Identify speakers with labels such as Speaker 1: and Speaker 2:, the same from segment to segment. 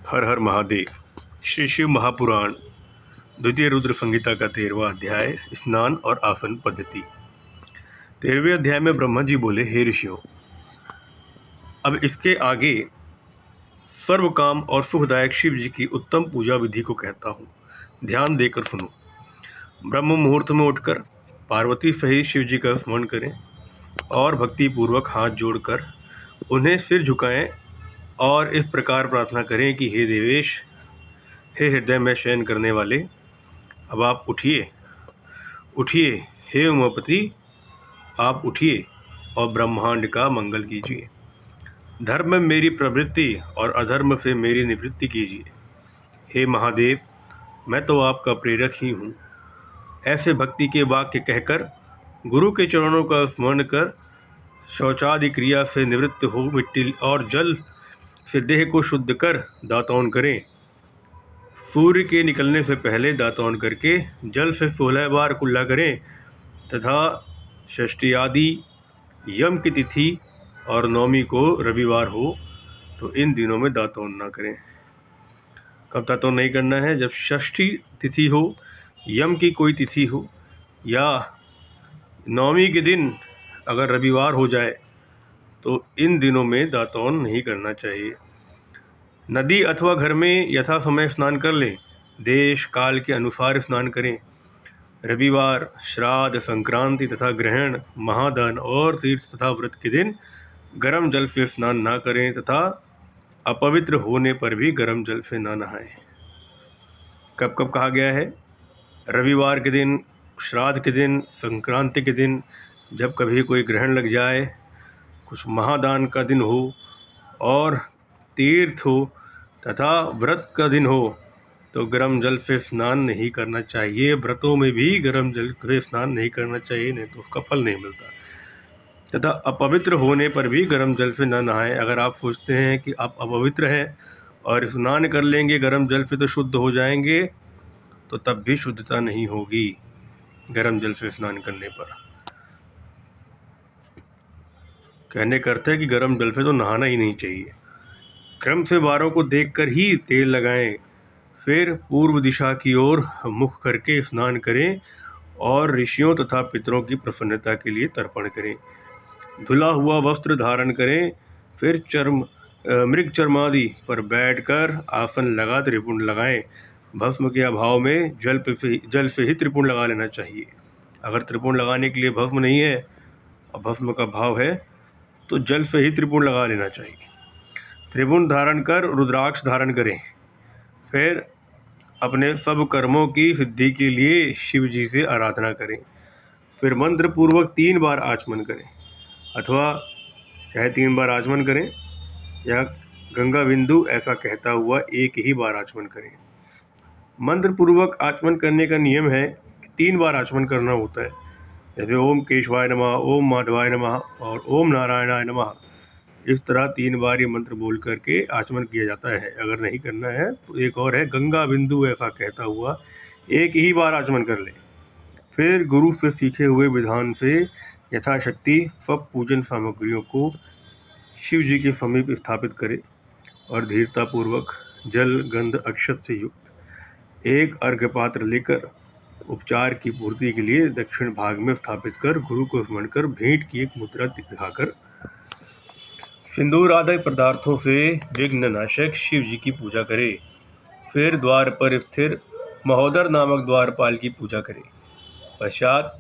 Speaker 1: हर हर महादेव। श्री शिव महापुराण द्वितीय रुद्र संहिता का 13वां अध्याय स्नान और आसन पद्धति। 13वें अध्याय में ब्रह्मा जी बोले, हे ऋषियों, अब इसके आगे सर्व काम और सुखदायक शिव जी की उत्तम पूजा विधि को कहता हूँ, ध्यान देकर सुनो। ब्रह्म मुहूर्त में उठकर पार्वती सहित शिव जी का स्मरण करें और भक्ति पूर्वक हाथ जोड़कर उन्हें सिर झुकाएं और इस प्रकार प्रार्थना करें कि हे देवेश, हे हृदय में शयन करने वाले, अब आप उठिए उठिए, हे उमापति आप उठिए और ब्रह्मांड का मंगल कीजिए। धर्म में मेरी प्रवृत्ति और अधर्म से मेरी निवृत्ति कीजिए। हे महादेव, मैं तो आपका प्रेरक ही हूँ। ऐसे भक्ति के वाक्य कहकर गुरु के चरणों का स्मरण कर शौचादि क्रिया से निवृत्त हो मिट्टी और जल से देह को शुद्ध कर दातौन करें। सूर्य के निकलने से पहले दातौन करके जल से 16 बार कुल्ला करें तथा षष्ठी आदि यम की तिथि और नवमी को रविवार हो तो इन दिनों में दातौन ना करें। कब दातौन नहीं करना है? जब षष्ठी तिथि हो, यम की कोई तिथि हो या नवमी के दिन अगर रविवार हो जाए तो इन दिनों में दातौन नहीं करना चाहिए। नदी अथवा घर में यथा समय स्नान कर लें। देश काल के अनुसार स्नान करें। रविवार, श्राद्ध, संक्रांति तथा ग्रहण, महादान और तीर्थ तथा व्रत के दिन गर्म जल से स्नान ना करें तथा अपवित्र होने पर भी गर्म जल से ना नहाएं। कब कब कहा गया है? रविवार के दिन, श्राद्ध के दिन, संक्रांति के दिन, जब कभी कोई ग्रहण लग जाए, कुछ महादान का दिन हो और तीर्थ हो तथा व्रत का दिन हो तो गर्म जल से स्नान नहीं करना चाहिए। व्रतों में भी गर्म जल से स्नान नहीं करना चाहिए, नहीं तो उसका फल नहीं मिलता। तथा अपवित्र होने पर भी गर्म जल से न नहाएं। अगर आप सोचते हैं कि आप अपवित्र हैं और स्नान कर लेंगे गर्म जल से तो शुद्ध हो जाएंगे, तो तब भी शुद्धता नहीं होगी गर्म जल से स्नान करने पर। कहने का अर्थ है कि गर्म जल से तो नहाना ही नहीं चाहिए। क्रम से वारों को देखकर ही तेल लगाएं, फिर पूर्व दिशा की ओर मुख करके स्नान करें और ऋषियों तथा पितरों की प्रसन्नता के लिए तर्पण करें। धुला हुआ वस्त्र धारण करें, फिर मृग चर्मादि पर बैठकर आसन लगा त्रिपुंड लगाएं। भस्म के अभाव में जल से ही त्रिपुंड लगा लेना चाहिए। अगर त्रिपुंड लगाने के लिए भस्म नहीं है और भस्म का भाव है तो जल से ही त्रिपुंड लगा लेना चाहिए। त्रिपुंड धारण कर रुद्राक्ष धारण करें, फिर अपने सब कर्मों की सिद्धि के लिए शिव जी से आराधना करें। फिर मंत्र पूर्वक 3 बार आचमन करें, अथवा चाहे 3 बार आचमन करें या गंगा बिंदु ऐसा कहता हुआ एक ही बार आचमन करें। मंत्र पूर्वक आचमन करने का नियम है कि 3 बार आचमन करना होता है, जैसे ओम केशवाय नमः, ओम माधवाय नमः और ओम नारायणाय नमः। इस तरह 3 बार ये मंत्र बोल करके आचमन किया जाता है। अगर नहीं करना है तो एक और है, गंगा बिंदु ऐसा कहता हुआ एक ही बार आचमन कर ले। फिर गुरु से सीखे हुए विधान से यथाशक्ति सब पूजन सामग्रियों को शिव जी के समीप स्थापित करें और धीरतापूर्वक जल, गंध, अक्षत से युक्त एक अर्घ्य पात्र लेकर उपचार की पूर्ति के लिए दक्षिण भाग में स्थापित कर गुरु को स्मरण कर भेंट की एक मुद्रा दिखाकर सिंदूर आदि पदार्थों से विघ्न नाशक शिव जी की पूजा करें। फिर द्वार पर स्थिर महोदर नामक द्वारपाल की पूजा करें। पश्चात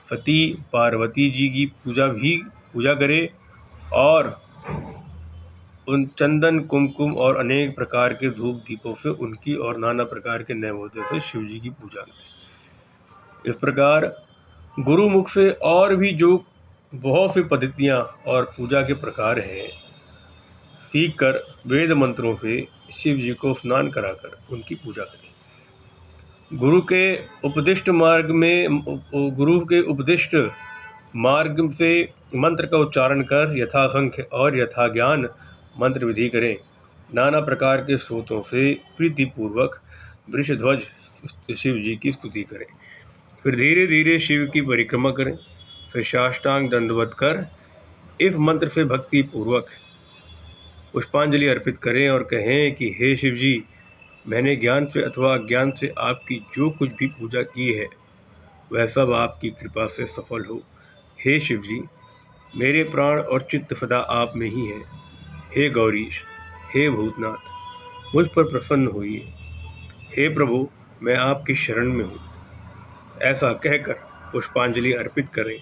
Speaker 1: सती पार्वती जी की पूजा करें और उन चंदन, कुमकुम और अनेक प्रकार के धूप दीपों से उनकी और नाना प्रकार के नैवेद्य से शिव जी की पूजा करें। इस प्रकार गुरु मुख से और भी जो बहुत सी पद्धतियाँ और पूजा के प्रकार हैं, सीख कर वेद मंत्रों से शिव जी को स्नान कराकर उनकी पूजा करें। गुरु के उपदिष्ट मार्ग से मंत्र का उच्चारण कर यथासंख्य और यथाज्ञान मंत्र विधि करें। नाना प्रकार के स्रोतों से प्रीतिपूर्वक वृषध्वज शिव जी की स्तुति करें। फिर धीरे धीरे शिव की परिक्रमा करें। फिर साष्टांग दंडवत कर इस मंत्र से भक्ति पूर्वक पुष्पांजलि अर्पित करें और कहें कि हे शिव जी, मैंने ज्ञान से अथवा अज्ञान से आपकी जो कुछ भी पूजा की है वह सब आपकी कृपा से सफल हो। हे शिव जी, मेरे प्राण और चित्त सदा आप में ही है। हे गौरीश, हे भूतनाथ, मुझ पर प्रसन्न होइए। हे प्रभु, मैं आपकी शरण में हूँ। ऐसा कहकर पुष्पांजलि अर्पित करें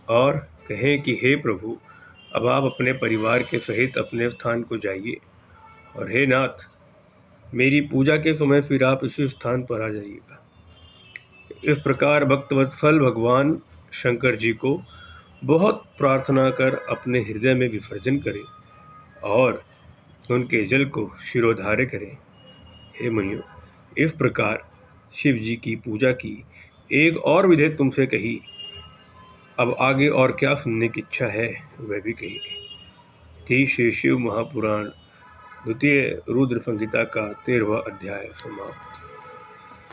Speaker 1: और कहें कि हे प्रभु, अब आप अपने परिवार के सहित अपने स्थान को जाइए और हे नाथ, मेरी पूजा के समय फिर आप इसी स्थान पर आ जाइएगा। इस प्रकार भक्तवत्सल भगवान शंकर जी को बहुत प्रार्थना कर अपने हृदय में विसर्जन करें और उनके जल को शिरोधार्य करें। हे मुनियों, इस प्रकार शिव जी की पूजा की एक और विधि तुमसे कही। अब आगे और क्या सुनने की इच्छा है वह भी कहिए। थी श्री शिव महापुराण द्वितीय रुद्र संहिता का 13वां अध्याय समाप्त।